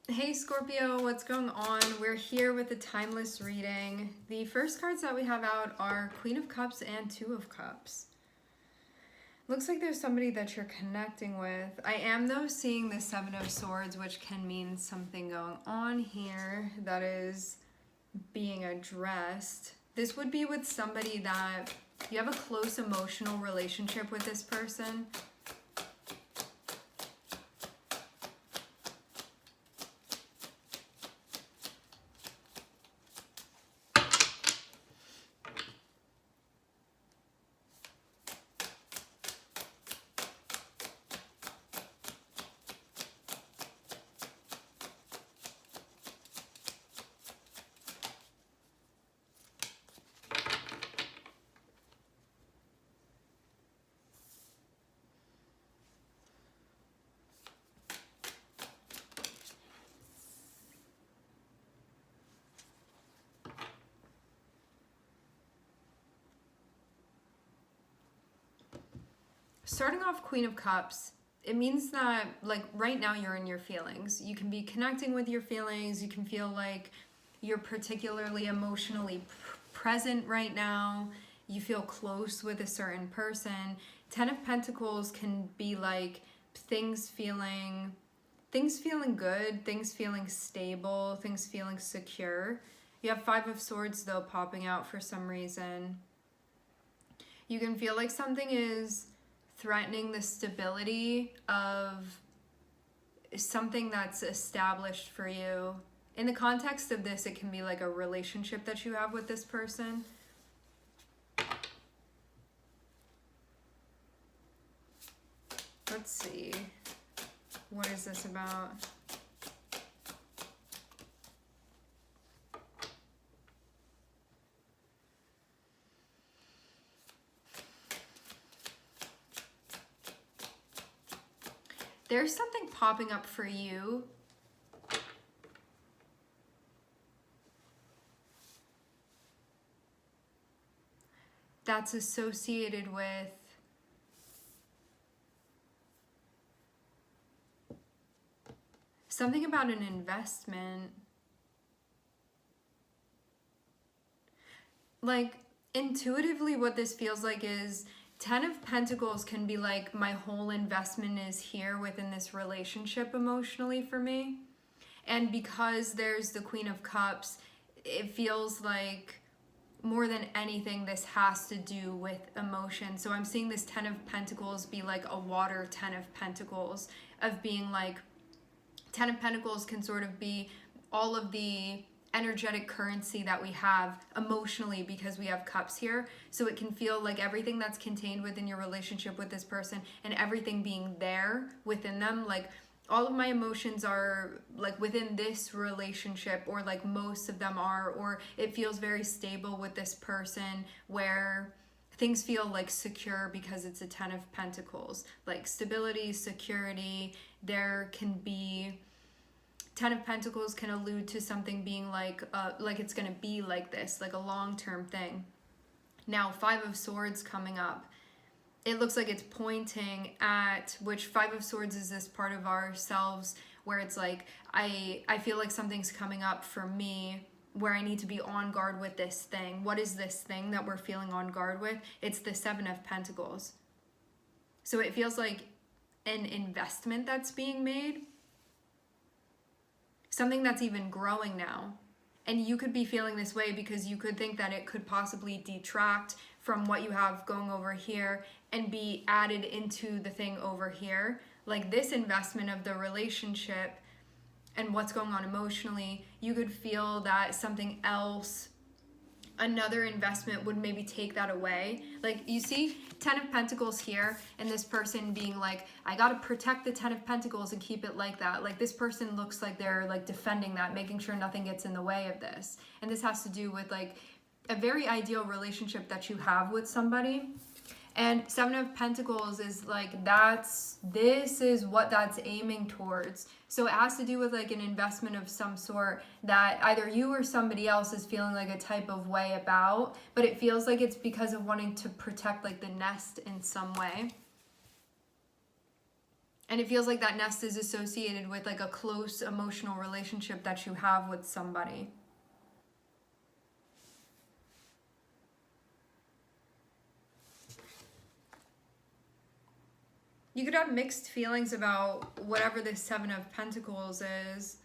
Hey Scorpio, what's going on? We're here with a timeless reading. The first cards that we have out are Queen of Cups and Two of Cups. Looks like there's somebody that you're connecting with. I am though seeing the Seven of Swords, which can mean something going on here that is being addressed. This would be with somebody that you have a close emotional relationship with this person. Starting off Queen of Cups, it means that like right now you're in your feelings. You can be connecting with your feelings. You can feel like you're particularly emotionally present right now. You feel close with a certain person. Ten of Pentacles can be like things feeling good, things feeling stable, things feeling secure. You have Five of Swords though popping out for some reason. You can feel like something is threatening the stability of something that's established for you. In the context of this, it can be like a relationship that you have with this person. Let's see. What is this about? There's something popping up for you that's associated with something about an investment. Like, intuitively, what this feels like is Ten of Pentacles can be like, my whole investment is here within this relationship emotionally for me. And because there's the Queen of Cups, it feels like more than anything, this has to do with emotion. So I'm seeing this Ten of Pentacles be like a water Ten of Pentacles, of being like, Ten of Pentacles can sort of be all of the energetic currency that we have emotionally because we have cups here. So it can feel like everything that's contained within your relationship with this person and everything being there within them, like all of my emotions are like within this relationship, or like most of them are, or it feels very stable with this person where things feel like secure because it's a Ten of Pentacles, like stability, security. There can be Ten of Pentacles can allude to something being like it's going to be like this, like a long-term thing. Now, Five of Swords coming up. It looks like it's pointing at, which Five of Swords is this part of ourselves where it's like, I feel like something's coming up for me where I need to be on guard with this thing. What is this thing that we're feeling on guard with? It's the Seven of Pentacles. So it feels like an investment that's being made. Something that's even growing now. And you could be feeling this way because you could think that it could possibly detract from what you have going over here and be added into the thing over here. Like this investment of the relationship and what's going on emotionally, you could feel that something else, another investment, would maybe take that away. Like you see Ten of Pentacles here, and this person being like, I gotta protect the Ten of Pentacles and keep it like that. Like this person looks like they're like defending that, making sure nothing gets in the way of this. And this has to do with like a very ideal relationship that you have with somebody. And Seven of Pentacles is like, this is what that's aiming towards. So it has to do with like an investment of some sort that either you or somebody else is feeling like a type of way about, but it feels like it's because of wanting to protect like the nest in some way. And it feels like that nest is associated with like a close emotional relationship that you have with somebody. You could have mixed feelings about whatever this Seven of Pentacles is.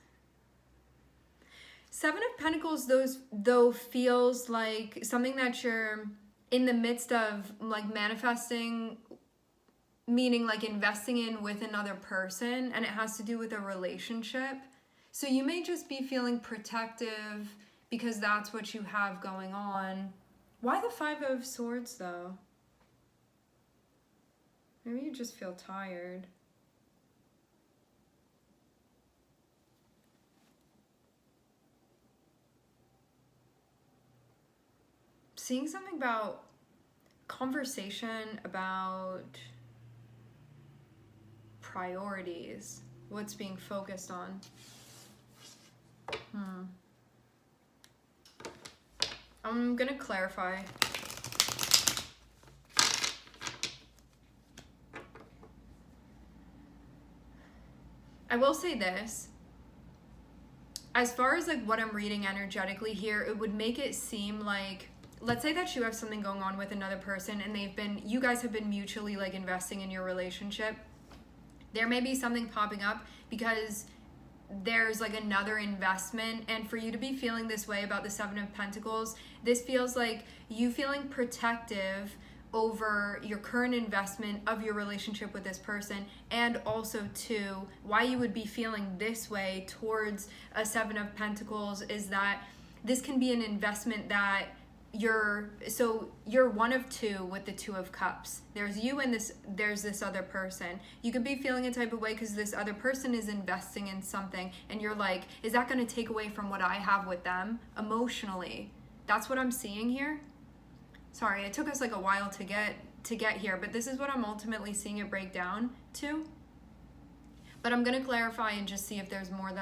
Seven of Pentacles, though, feels like something that you're in the midst of, like manifesting, meaning like investing in with another person, and it has to do with a relationship. So you may just be feeling protective because that's what you have going on. Why the Five of Swords, though? Maybe you just feel tired. Seeing something about conversation about priorities, what's being focused on. I'm gonna clarify. I will say this. As far as like what I'm reading energetically here, it would make it seem like, let's say that you have something going on with another person and you guys have been mutually like investing in your relationship. There may be something popping up because there's like another investment, and for you to be feeling this way about the Seven of Pentacles, this feels like you feeling protective over your current investment of your relationship with this person, and also too, why you would be feeling this way towards a Seven of Pentacles is that this can be an investment that you're one of two with the Two of Cups. There's you and there's this other person. You could be feeling a type of way because this other person is investing in something, and you're like, is that going to take away from what I have with them emotionally? That's what I'm seeing here. Sorry, it took us like a while to get here, but this is what I'm ultimately seeing it break down to. But I'm going to clarify and just see if there's more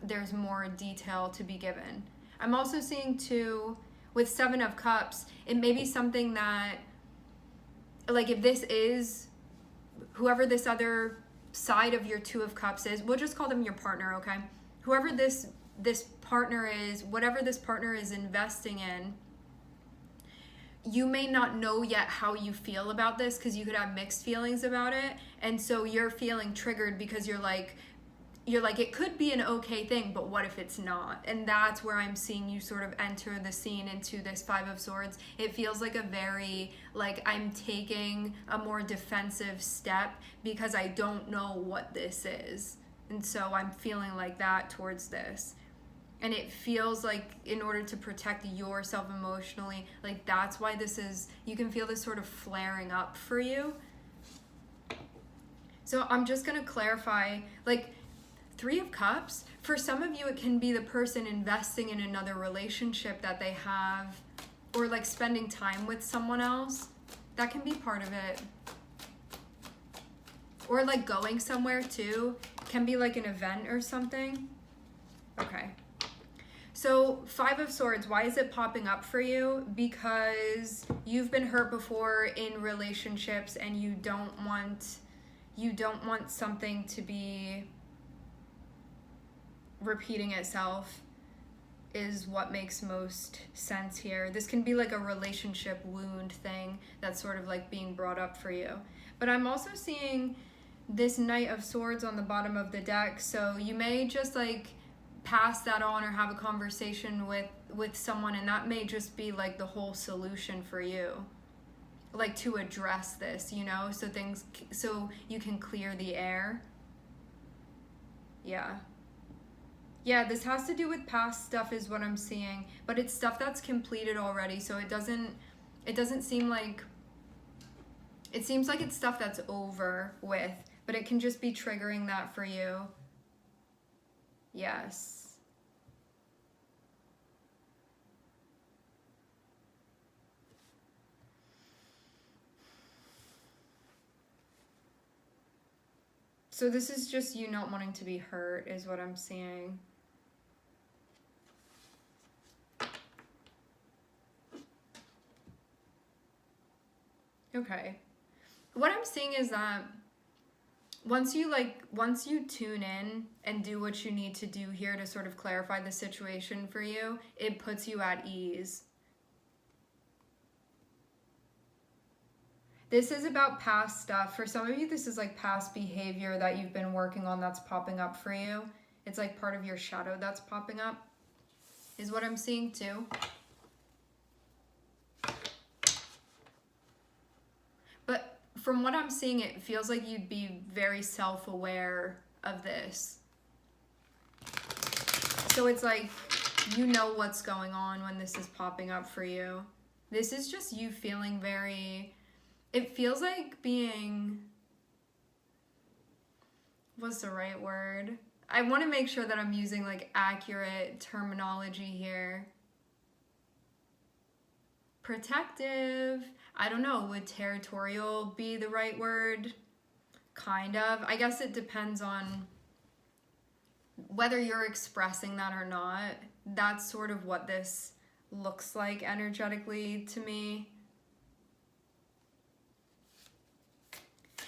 there's more detail to be given. I'm also seeing too, with Seven of Cups, it may be something that, like if this is, whoever this other side of your Two of Cups is, we'll just call them your partner, okay? Whoever this partner is, whatever this partner is investing in, you may not know yet how you feel about this because you could have mixed feelings about it. And so you're feeling triggered because you're like, it could be an okay thing, but what if it's not? And that's where I'm seeing you sort of enter the scene into this Five of Swords. It feels like a very, like I'm taking a more defensive step because I don't know what this is. And so I'm feeling like that towards this. And it feels like in order to protect yourself emotionally, like that's why this is, you can feel this sort of flaring up for you. So I'm just going to clarify, like, Three of Cups, for some of you, it can be the person investing in another relationship that they have, or like spending time with someone else. That can be part of it. Or like going somewhere too. Can be like an event or something. Okay. So Five of Swords, why is it popping up for you? Because you've been hurt before in relationships and you don't want something to be repeating itself is what makes most sense here. This can be like a relationship wound thing that's sort of like being brought up for you. But I'm also seeing this Knight of Swords on the bottom of the deck, so you may just like pass that on or have a conversation with someone, and that may just be like the whole solution for you, like to address this, you know, so you can clear the air. Yeah, this has to do with past stuff is what I'm seeing, but it's stuff that's completed already, so it doesn't seem like, it seems like it's stuff that's over with, but it can just be triggering that for you. Yes. So this is just you not wanting to be hurt is what I'm seeing. Okay. What I'm seeing is that once you tune in and do what you need to do here to sort of clarify the situation for you, it puts you at ease. This is about past stuff. For some of you, this is like past behavior that you've been working on that's popping up for you. It's like part of your shadow that's popping up, is what I'm seeing too. But from what I'm seeing, it feels like you'd be very self-aware of this. So it's like, you know what's going on when this is popping up for you. This is just you feeling very... It feels like being... What's the right word? I want to make sure that I'm using like accurate terminology here. Protective. I don't know. Would territorial be the right word? Kind of. I guess it depends on whether you're expressing that or not. That's sort of what this looks like energetically to me.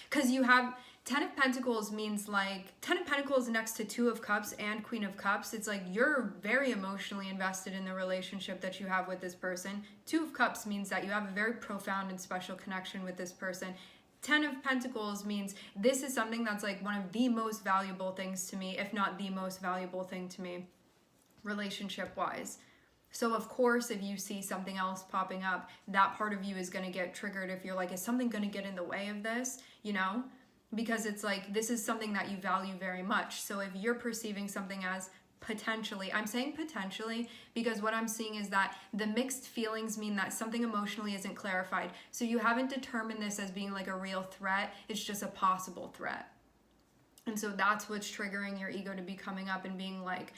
Because you have 10 of Pentacles means like 10 of Pentacles next to 2 of Cups and Queen of Cups. It's like you're very emotionally invested in the relationship that you have with this person. 2 of Cups means that you have a very profound and special connection with this person. 10 of Pentacles means this is something that's like one of the most valuable things to me, if not the most valuable thing to me, relationship-wise. So of course, if you see something else popping up, that part of you is going to get triggered if you're like, is something going to get in the way of this, you know? Because it's like, this is something that you value very much. So if you're perceiving something as potentially, I'm saying potentially because what I'm seeing is that the mixed feelings mean that something emotionally isn't clarified. So you haven't determined this as being like a real threat. It's just a possible threat. And so that's what's triggering your ego to be coming up and being like,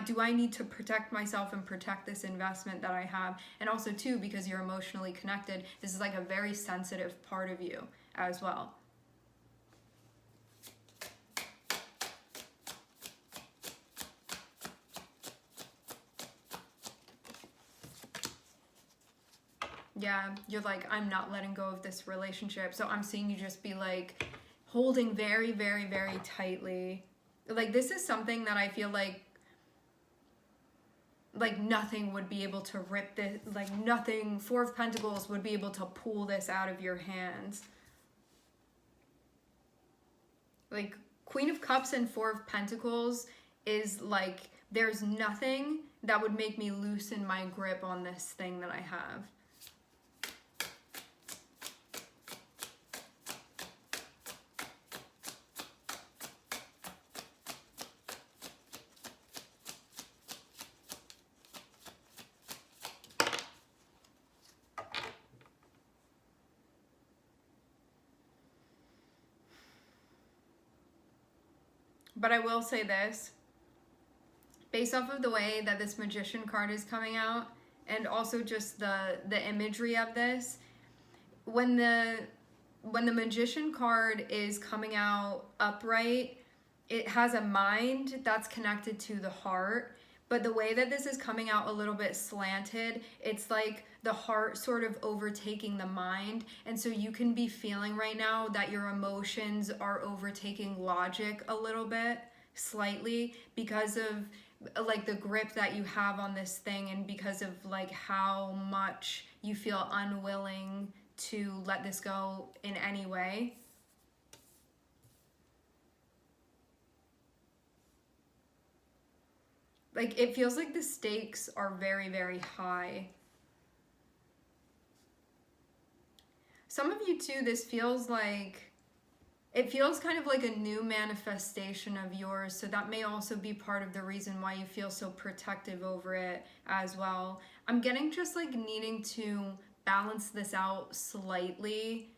do I need to protect myself and protect this investment that I have? And also too, because you're emotionally connected, this is like a very sensitive part of you as well. Yeah, you're like, I'm not letting go of this relationship. So I'm seeing you just be like holding very, very, very tightly. Like this is something that I feel like nothing would be able to rip this, like nothing, 4 of Pentacles would be able to pull this out of your hands. Like Queen of Cups and 4 of Pentacles is like, there's nothing that would make me loosen my grip on this thing that I have. But I will say this, based off of the way that this Magician card is coming out, and also just the imagery of this, when the Magician card is coming out upright, it has a mind that's connected to the heart. But the way that this is coming out a little bit slanted, it's like the heart sort of overtaking the mind. And so you can be feeling right now that your emotions are overtaking logic a little bit, slightly, because of like the grip that you have on this thing and because of like how much you feel unwilling to let this go in any way. Like, it feels like the stakes are very, very high. Some of you too, this feels like, it feels kind of like a new manifestation of yours. So that may also be part of the reason why you feel so protective over it as well. I'm getting just like needing to balance this out slightly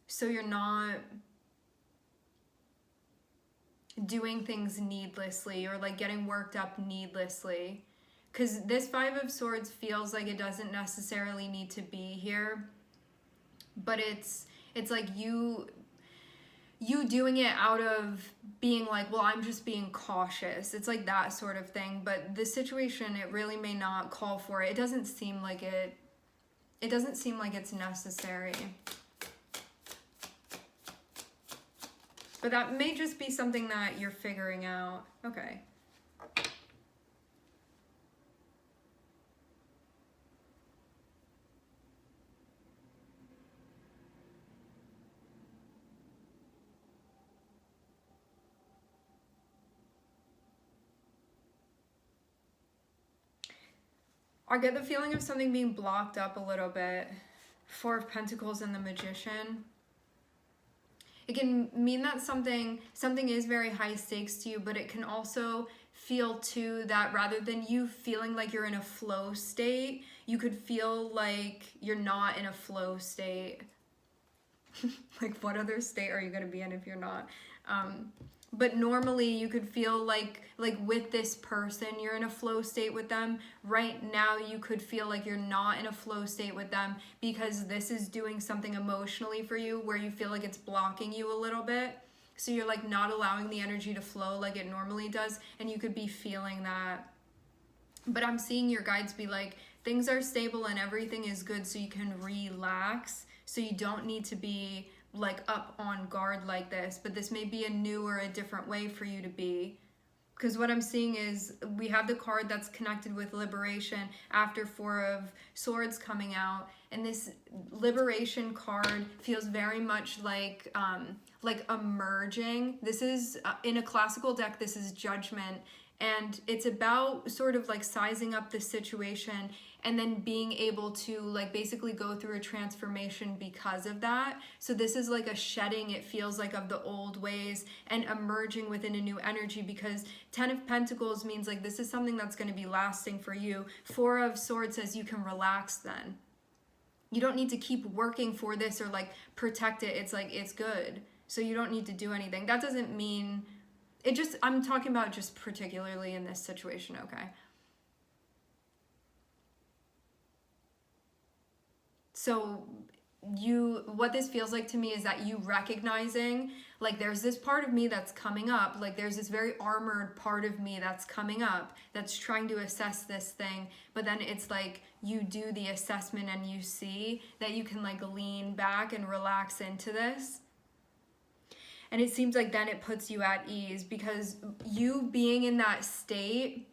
so you're not doing things needlessly or like getting worked up needlessly, because this 5 of Swords feels like it doesn't necessarily need to be here, but it's like you doing it out of being like, well, I'm just being cautious. It's like that sort of thing, but the situation, it really may not call for it. It doesn't seem like it's necessary. But that may just be something that you're figuring out. Okay. I get the feeling of something being blocked up a little bit. Four of Pentacles and the Magician. It can mean that something is very high stakes to you, but it can also feel too that rather than you feeling like you're in a flow state, you could feel like you're not in a flow state. Like, what other state are you going to be in if you're not? But normally you could feel like with this person, you're in a flow state with them. Right now, you could feel like you're not in a flow state with them because this is doing something emotionally for you where you feel like it's blocking you a little bit. So you're like not allowing the energy to flow like it normally does. And you could be feeling that. But I'm seeing your guides be like, things are stable and everything is good, so you can relax. So you don't need to be like up on guard like this, but this may be a new or a different way for you to be. Because what I'm seeing is we have the card that's connected with liberation after Four of Swords coming out, and this liberation card feels very much like emerging. This is in a classical deck, this is Judgment, and it's about sort of like sizing up the situation and then being able to like basically go through a transformation because of that. So this is like a shedding, it feels like, of the old ways and emerging within a new energy, because 10 of Pentacles means like this is something that's going to be lasting for you. Four of Swords says you can relax then. You don't need to keep working for this or like protect it. It's like, it's good. So you don't need to do anything. That doesn't mean it just, I'm talking about just particularly in this situation, okay? So what this feels like to me is that you recognizing like there's this part of me that's coming up, like there's this very armored part of me that's coming up that's trying to assess this thing, but then it's like you do the assessment and you see that you can like lean back and relax into this. And it seems like then it puts you at ease, because you being in that state,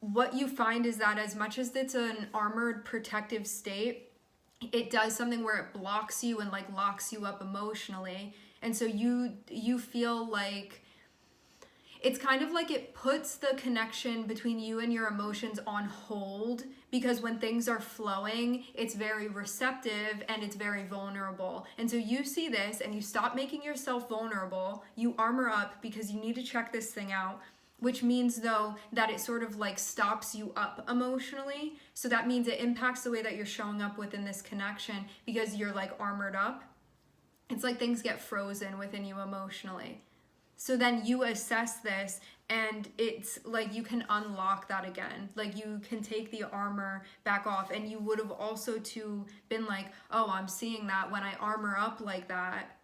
what you find is that as much as it's an armored protective state, it does something where it blocks you and like locks you up emotionally. And so you feel like it's kind of like it puts the connection between you and your emotions on hold, because when things are flowing, it's very receptive and it's very vulnerable. And so you see this and you stop making yourself vulnerable, you armor up because you need to check this thing out, which means though that it sort of like stops you up emotionally. So that means it impacts the way that you're showing up within this connection because you're like armored up. It's like things get frozen within you emotionally. So then you assess this and it's like you can unlock that again. Like you can take the armor back off, and you would have also too been like, oh, I'm seeing that when I armor up like that,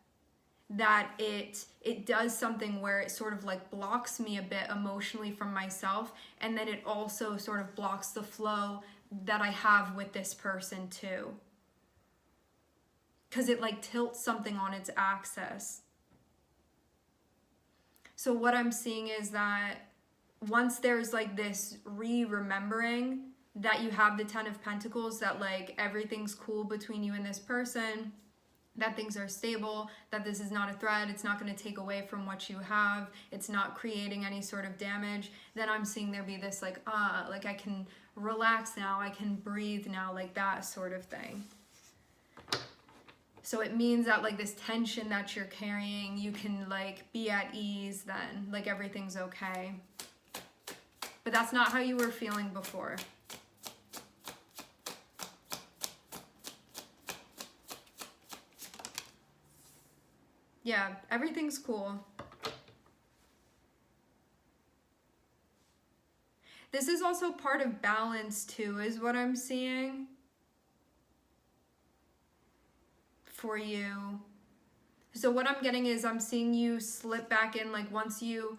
that it does something where it sort of like blocks me a bit emotionally from myself, and then it also sort of blocks the flow that I have with this person too. Because it like tilts something on its axis. So what I'm seeing is that once there's like this remembering that you have the 10 of Pentacles, that like everything's cool between you and this person, that things are stable, that this is not a threat, it's not going to take away from what you have, it's not creating any sort of damage, then I'm seeing there be this like, like I can relax now, I can breathe now, like that sort of thing. So it means that like this tension that you're carrying, you can like be at ease then, like everything's okay. But that's not how you were feeling before. Yeah, everything's cool. This is also part of balance too, is what I'm seeing for you. So what I'm getting is I'm seeing you slip back in, like once you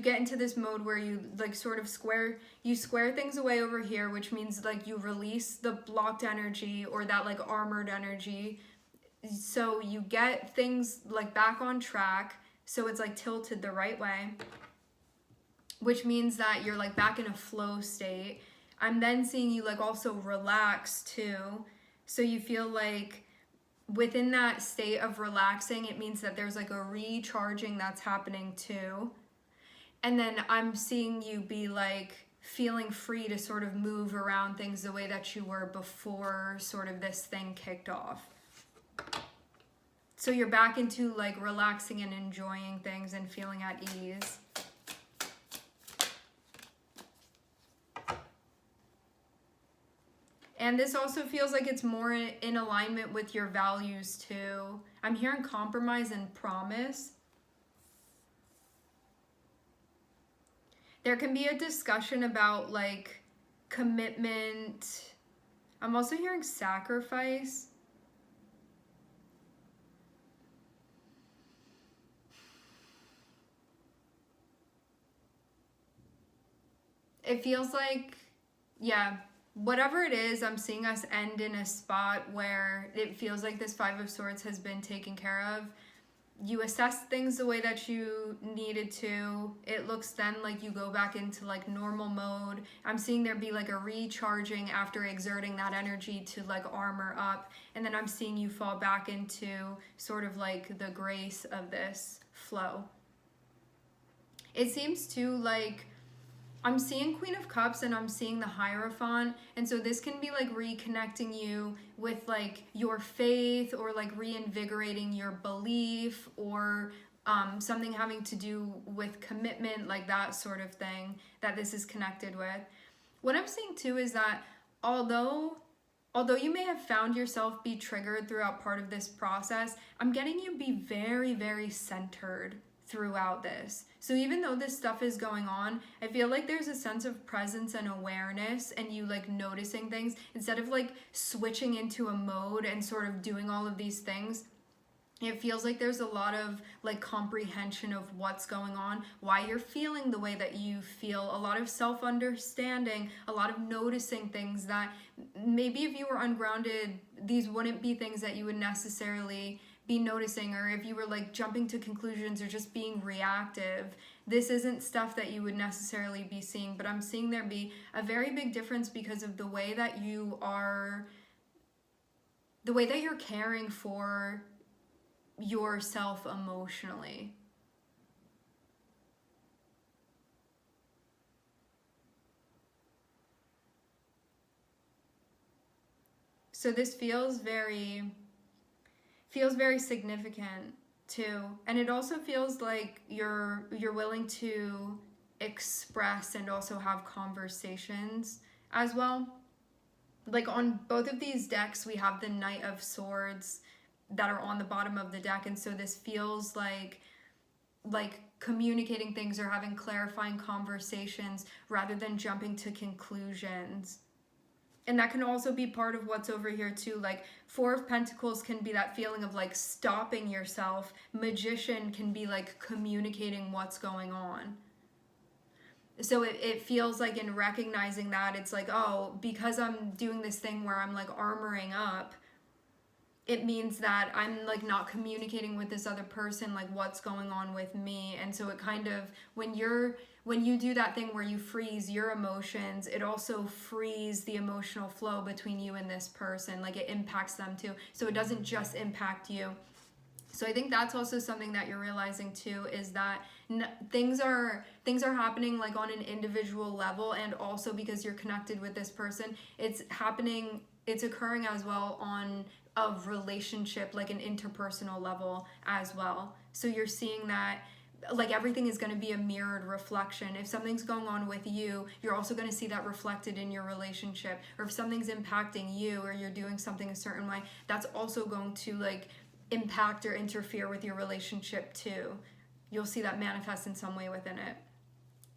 get into this mode where you like sort of square things away over here, which means like you release the blocked energy or that like armored energy. So you get things like back on track. So it's like tilted the right way, which means that you're like back in a flow state. I'm then seeing you like also relax too. So you feel like within that state of relaxing, it means that there's like a recharging that's happening too. And then I'm seeing you be like feeling free to sort of move around things the way that you were before sort of this thing kicked off. So you're back into like relaxing and enjoying things and feeling at ease. And this also feels like it's more in alignment with your values too. I'm hearing compromise and promise. There can be a discussion about like commitment. I'm also hearing sacrifice. It feels like, yeah, whatever it is, I'm seeing us end in a spot where it feels like this Five of Swords has been taken care of. You assess things the way that you needed to. It looks then like you go back into like normal mode. I'm seeing there be like a recharging after exerting that energy to like armor up. And then I'm seeing you fall back into sort of like the grace of this flow. It seems too like I'm seeing Queen of Cups and I'm seeing the Hierophant. And so this can be like reconnecting you with like your faith or like reinvigorating your belief or something having to do with commitment, like that sort of thing that this is connected with. What I'm seeing too is that although you may have found yourself be triggered throughout part of this process, I'm getting you be very, very centered throughout this. So even though this stuff is going on, I feel like there's a sense of presence and awareness and you like noticing things instead of like switching into a mode and sort of doing all of these things. It feels like there's a lot of like comprehension of what's going on, why you're feeling the way that you feel, a lot of self-understanding, a lot of noticing things that maybe if you were ungrounded, these wouldn't be things that you would necessarily be noticing, or if you were like jumping to conclusions or just being reactive, this isn't stuff that you would necessarily be seeing. But I'm seeing there be a very big difference because of the way that you're caring for yourself emotionally. So this feels very significant too. And it also feels like you're willing to express and also have conversations as well. Like on both of these decks, we have the Knight of Swords that are on the bottom of the deck. And so this feels like communicating things or having clarifying conversations rather than jumping to conclusions. And that can also be part of what's over here too. Like Four of Pentacles can be that feeling of like stopping yourself. Magician can be like communicating what's going on. So it feels like in recognizing that, it's like, oh, because I'm doing this thing where I'm like armoring up, it means that I'm like not communicating with this other person like what's going on with me. And so it kind of, when you do that thing where you freeze your emotions, it also frees the emotional flow between you and this person. Like it impacts them too. So it doesn't just impact you. So I think that's also something that you're realizing too, is that things are happening like on an individual level, and also because you're connected with this person, it's occurring as well on a relationship, like an interpersonal level as well. So you're seeing that like everything is going to be a mirrored reflection. If something's going on with you, you're also going to see that reflected in your relationship. Or if something's impacting you or you're doing something a certain way, that's also going to like impact or interfere with your relationship too. You'll see that manifest in some way within it.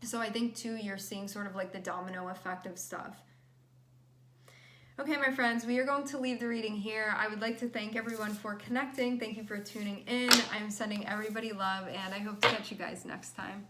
So I think too, you're seeing sort of like the domino effect of stuff. Okay, my friends, we are going to leave the reading here. I would like to thank everyone for connecting. Thank you for tuning in. I'm sending everybody love, and I hope to catch you guys next time.